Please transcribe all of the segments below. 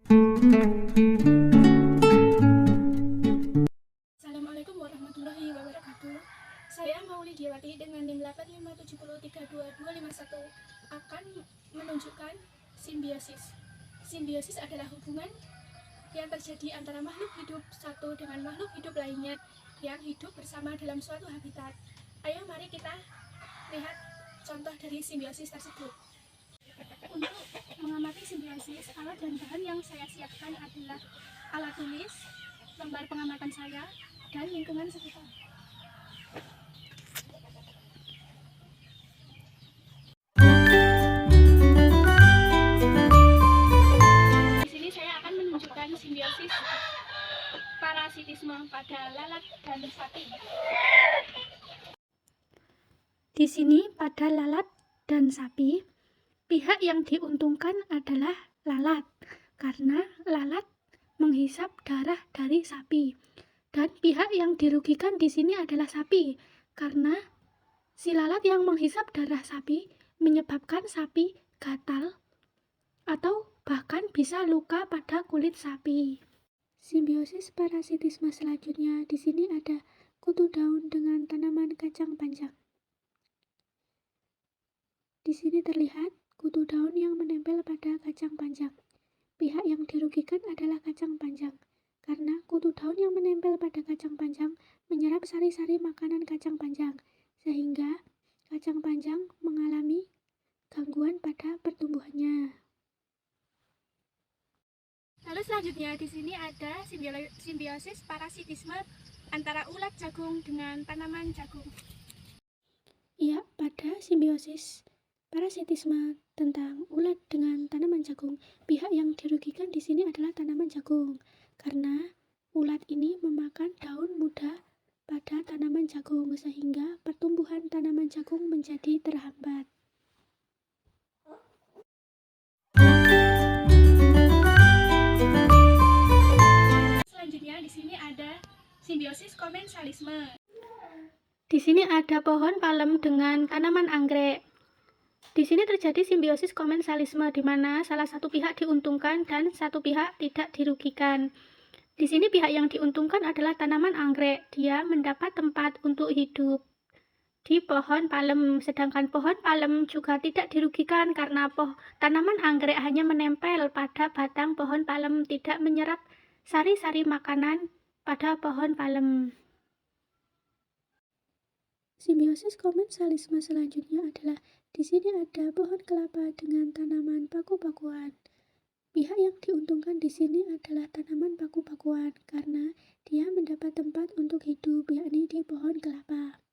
Assalamualaikum warahmatullahi wabarakatuh. Saya Mauli Diawati dengan NIM 857032251 akan menunjukkan simbiosis. Simbiosis adalah hubungan yang terjadi antara makhluk hidup satu dengan makhluk hidup lainnya yang hidup bersama dalam suatu habitat. Ayo mari kita lihat contoh dari simbiosis tersebut. Untuk mengamati simbiosis, alat dan bahan yang saya siapkan adalah alat tulis, lembar pengamatan saya, dan lingkungan sekitar. Di sini saya akan menunjukkan simbiosis parasitisme pada lalat dan sapi. Di sini pada lalat dan sapi, pihak yang diuntungkan adalah lalat karena lalat menghisap darah dari sapi. Dan pihak yang dirugikan di sini adalah sapi karena si lalat yang menghisap darah sapi menyebabkan sapi gatal atau bahkan bisa luka pada kulit sapi. Simbiosis parasitisme selanjutnya, di sini ada kutu daun dengan tanaman kacang panjang. Di sini terlihat kutu daun yang menempel pada kacang panjang. Pihak yang dirugikan adalah kacang panjang, karena kutu daun yang menempel pada kacang panjang menyerap sari-sari makanan kacang panjang, sehingga kacang panjang mengalami gangguan pada pertumbuhannya. Lalu selanjutnya di sini ada simbiosis parasitisme antara ulat jagung dengan tanaman jagung. Ya, pada simbiosis parasitisme tentang ulat dengan tanaman jagung, pihak yang dirugikan di sini adalah tanaman jagung karena ulat ini memakan daun muda pada tanaman jagung sehingga pertumbuhan tanaman jagung menjadi terhambat. Selanjutnya di sini ada simbiosis komensalisme. Di sini ada pohon palem dengan tanaman anggrek. Di sini terjadi simbiosis komensalisme di mana salah satu pihak diuntungkan dan satu pihak tidak dirugikan. Di sini pihak yang diuntungkan adalah tanaman anggrek. Dia mendapat tempat untuk hidup di pohon palem, sedangkan pohon palem juga tidak dirugikan karena tanaman anggrek hanya menempel pada batang pohon palem, tidak menyerap sari-sari makanan pada pohon palem. Simbiosis komensalisme selanjutnya adalah di sini ada pohon kelapa dengan tanaman paku-pakuan. Pihak yang diuntungkan di sini adalah tanaman paku-pakuan karena dia mendapat tempat untuk hidup, yakni di pohon kelapa.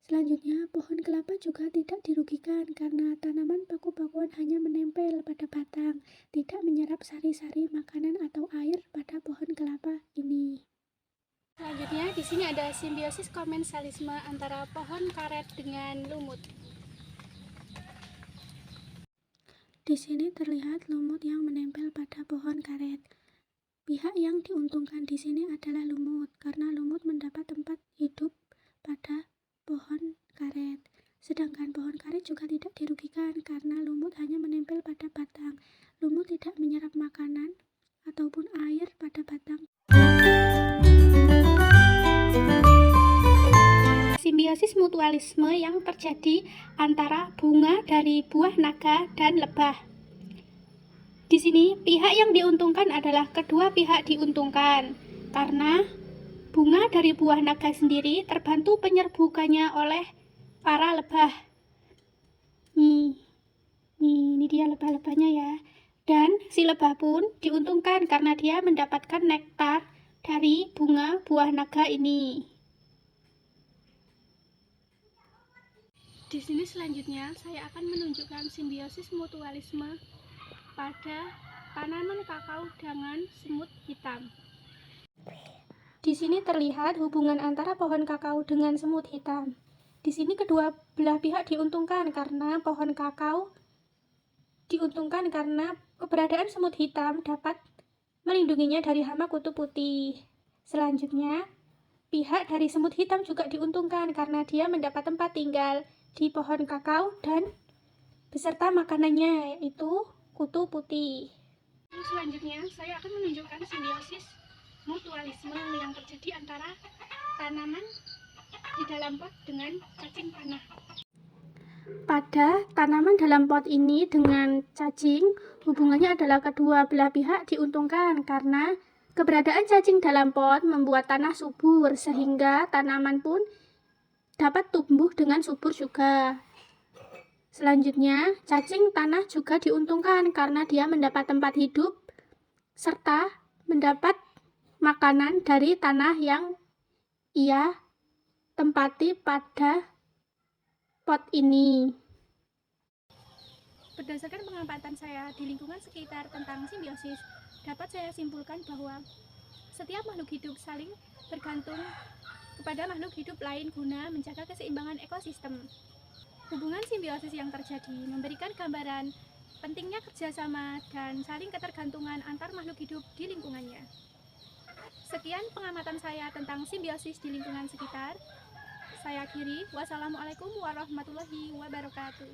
Selanjutnya, pohon kelapa juga tidak dirugikan karena tanaman paku-pakuan hanya menempel pada batang, tidak menyerap sari-sari makanan atau air pada pohon kelapa ini. Selanjutnya, di sini ada simbiosis komensalisme antara pohon karet dengan lumut. Di sini terlihat lumut yang menempel pada pohon karet. Pihak yang diuntungkan di sini adalah lumut karena lumut mendapat tempat hidup pada pohon karet. Sedangkan pohon karet juga tidak dirugikan karena lumut hanya menempel pada batang. Lumut tidak menyerap makanan ataupun air pada batang. Simbiosis mutualisme yang terjadi antara bunga dari buah naga dan lebah. Di sini pihak yang diuntungkan adalah kedua pihak diuntungkan karena bunga dari buah naga sendiri terbantu penyerbukannya oleh para lebah. Ini dia lebah-lebahnya ya. Dan si lebah pun diuntungkan karena dia mendapatkan nektar dari bunga buah naga ini. Di sini selanjutnya saya akan menunjukkan simbiosis mutualisme pada tanaman kakao dengan semut hitam. Di sini terlihat hubungan antara pohon kakao dengan semut hitam. Di sini kedua belah pihak diuntungkan karena pohon kakao diuntungkan karena keberadaan semut hitam dapat melindunginya dari hama kutu putih. Selanjutnya, pihak dari semut hitam juga diuntungkan karena dia mendapat tempat tinggal di pohon kakao dan beserta makanannya, yaitu kutu putih. Selanjutnya, saya akan menunjukkan simbiosis mutualisme yang terjadi antara tanaman di dalam pot dengan cacing tanah. Pada tanaman dalam pot ini dengan cacing, hubungannya adalah kedua belah pihak diuntungkan karena keberadaan cacing dalam pot membuat tanah subur sehingga tanaman pun dapat tumbuh dengan subur juga. Selanjutnya, cacing tanah juga diuntungkan karena dia mendapat tempat hidup serta mendapat makanan dari tanah yang ia tempati pada pot ini. Berdasarkan pengamatan saya di lingkungan sekitar tentang simbiosis, dapat saya simpulkan bahwa setiap makhluk hidup saling bergantung kepada makhluk hidup lain guna menjaga keseimbangan ekosistem. Hubungan simbiosis yang terjadi memberikan gambaran pentingnya kerjasama dan saling ketergantungan antar makhluk hidup di lingkungannya. Sekian pengamatan saya tentang simbiosis di lingkungan sekitar. Saya akhiri. Wassalamualaikum warahmatullahi wabarakatuh.